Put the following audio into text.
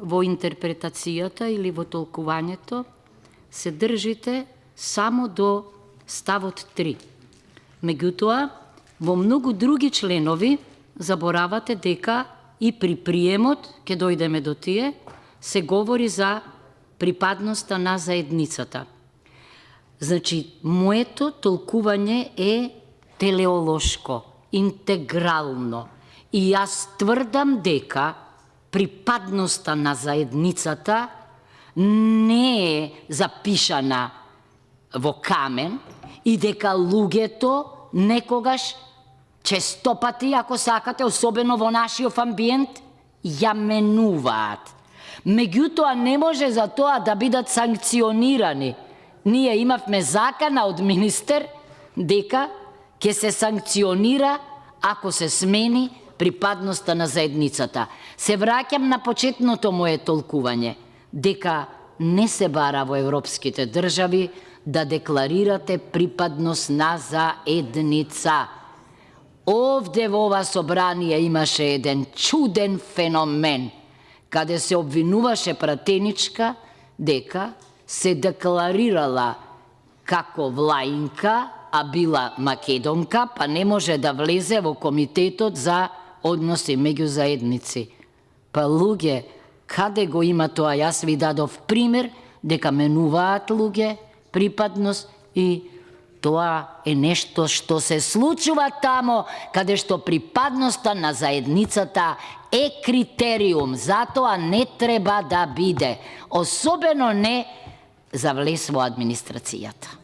во интерпретацијата или во толкувањето се држите само до ставот 3. Меѓутоа, во многу други членови заборавате дека и при приемот, ке дојдеме до тие, се говори за припадноста на заедницата. Значи, моето толкување е телеолошко, интегрално. И јас тврдам дека припадноста на заедницата не е запишана во камен и дека луѓето некогаш, честопати, ако сакате, особено во нашиот амбиент, ја менуваат. Меѓутоа, не може за тоа да бидат санкционирани. Ние имавме закана од министер дека ќе се санкционира ако се смени припадноста на заедницата. Се враќам на почетното мое толкување, дека не се бара во европските држави да декларирате припадност на заедница. Овде во ова собрание имаше еден чуден феномен, каде се обвинуваше пратеничка дека се декларирала како влаинка, а била македонка, па не може да влезе во комитетот за односи меѓу заедници. Па луѓе, каде го има тоа? Јас ви дадов пример дека менуваат луѓе припадност и тоа е нешто што се случува тамо каде што припадноста на заедницата е критериум, затоа не треба да биде, особено не за влез во администрацијата.